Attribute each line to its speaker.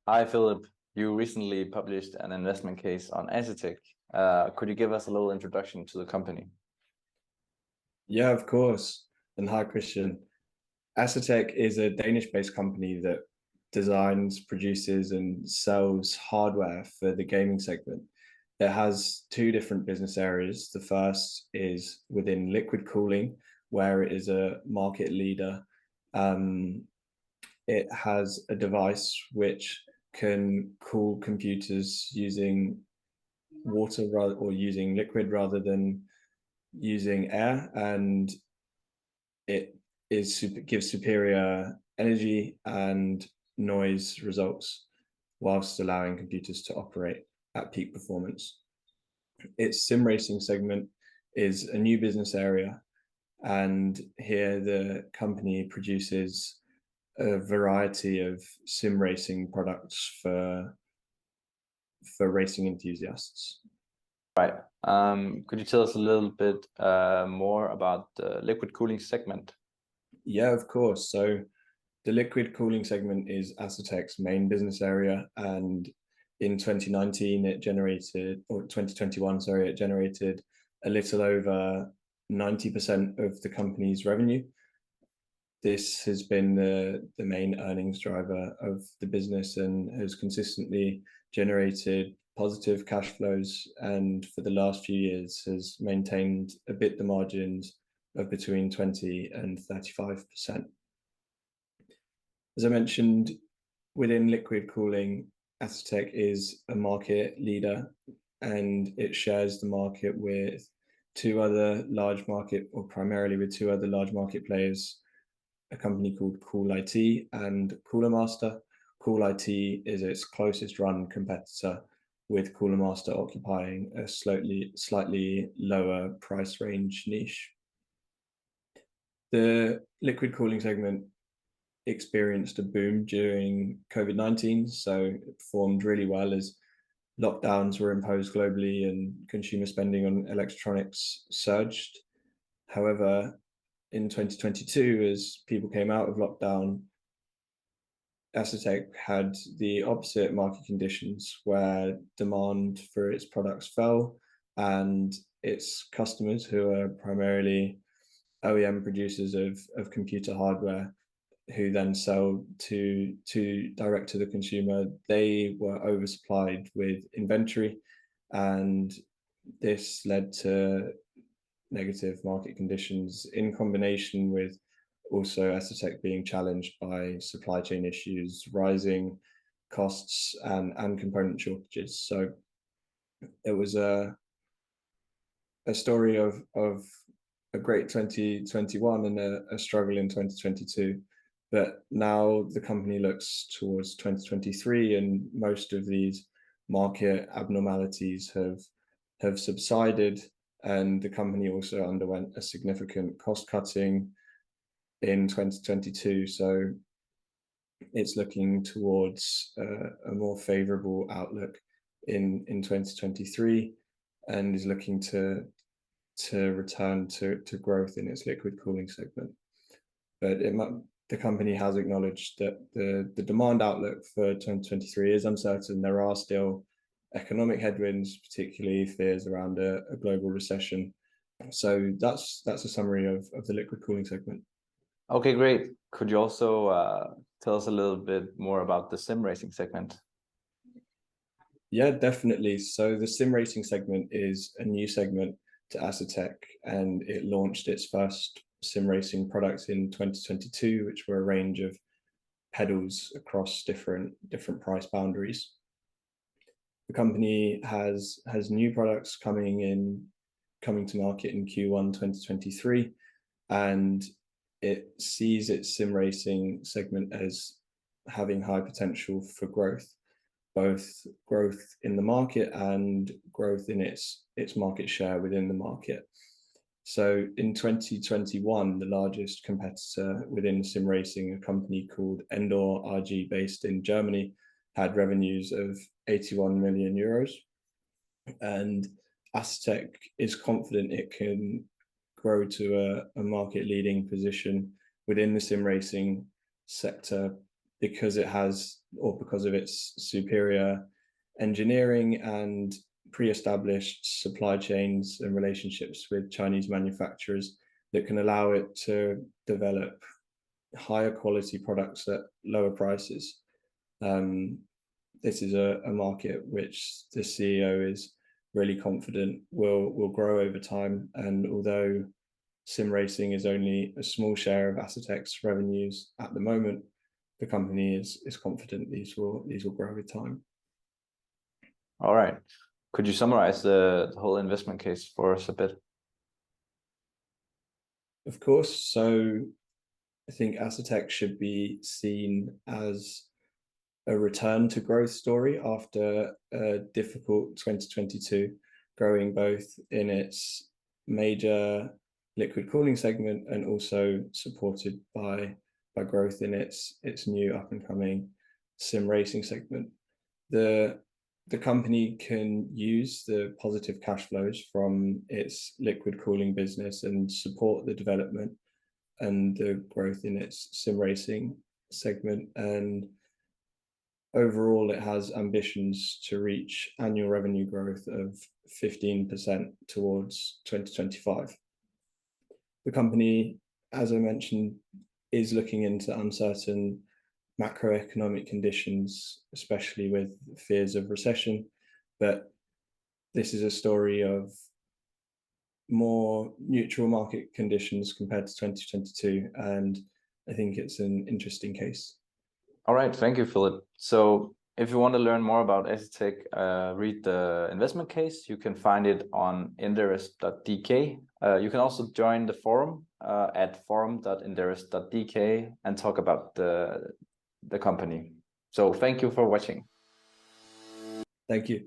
Speaker 1: Hi, Philip. You recently published an investment case on Asetek. Could you give us a little introduction to the company?
Speaker 2: Yeah, of course. And hi, Christian. Asetek is a Danish-based company that designs, produces, and sells hardware for the gaming segment. It has two different business areas. The first is within liquid cooling, where it is a market leader. It has a device which can cool computers using water or using liquid rather than using air, and it gives superior energy and noise results whilst allowing computers to operate at peak performance. Its sim racing segment is a new business area, and here the company produces a variety of sim racing products for racing enthusiasts.
Speaker 1: Right. Could you tell us a little bit more about the liquid cooling segment?
Speaker 2: Yeah, of course. So the liquid cooling segment is Asetek's main business area, and in 2019 it generated, or 2021, sorry, it generated a little over 90% of the company's revenue. This has been the main earnings driver of the business and has consistently generated positive cash flows, and for the last few years has maintained EBITDA margins of between 20 and 35%. As I mentioned, within liquid cooling, Asetek is a market leader, and it shares the market with primarily with two other large market players, a company called Cool IT and Cooler Master. Cool IT is its closest run competitor, with Cooler Master occupying a slightly lower price range niche. The liquid cooling segment experienced a boom during COVID-19, so it performed really well as lockdowns were imposed globally and consumer spending on electronics surged. However, in 2022, as people came out of lockdown, Asetek had the opposite market conditions, where demand for its products fell, and its customers, who are primarily OEM producers of computer hardware, who then sell to direct to the consumer, they were oversupplied with inventory, and this led to negative market conditions in combination with also Asetek being challenged by supply chain issues, rising costs, and component shortages. So it was a story of a great 2021 and a struggle in 2022. But now the company looks towards 2023, and most of these market abnormalities have subsided, and the company also underwent a significant cost cutting in 2022. So it's looking towards a more favorable outlook in 2023, and is looking to return to growth in its liquid cooling segment. But the company has acknowledged that the demand outlook for 2023 is uncertain. There are still economic headwinds, particularly fears around a global recession. So that's a summary of the liquid cooling segment.
Speaker 1: Okay, great. Could you also tell us a little bit more about the sim racing segment?
Speaker 2: Yeah, definitely. So the sim racing segment is a new segment to Asetek, and it launched its first sim racing products in 2022, which were a range of pedals across different price boundaries. The company has new products coming to market in Q1 2023, and it sees its sim racing segment as having high potential for growth, both growth in the market and growth in its market share within the market. So in 2021, the largest competitor within sim racing, a company called Endor RG based in Germany, had revenues of 81 million euros. And Asetek is confident it can grow to a market leading position within the sim racing sector, because it has or because of its superior engineering and pre-established supply chains and relationships with Chinese manufacturers that can allow it to develop higher quality products at lower prices. This is a market which the CEO is really confident will grow over time. And although sim racing is only a small share of Asetek's revenues at the moment, the company is confident these will grow with time.
Speaker 1: All right. Could you summarize the whole investment case for us a bit?
Speaker 2: Of course. So I think Asetek should be seen as a return to growth story after a difficult 2022, growing both in its major liquid cooling segment and also supported by growth in its new up and coming sim racing segment. The company can use the positive cash flows from its liquid cooling business and support the development and the growth in its sim racing segment. And overall, it has ambitions to reach annual revenue growth of 15% towards 2025. The company, as I mentioned, is looking into uncertain macroeconomic conditions, especially with fears of recession. But this is a story of more neutral market conditions compared to 2022. And I think it's an interesting case.
Speaker 1: All right. Thank you, Philip. So if you want to learn more about Asetek, read the investment case. You can find it on interest.dk. You can also join the forum at forum.interest.dk and talk about the company. So thank you for watching.
Speaker 2: Thank you.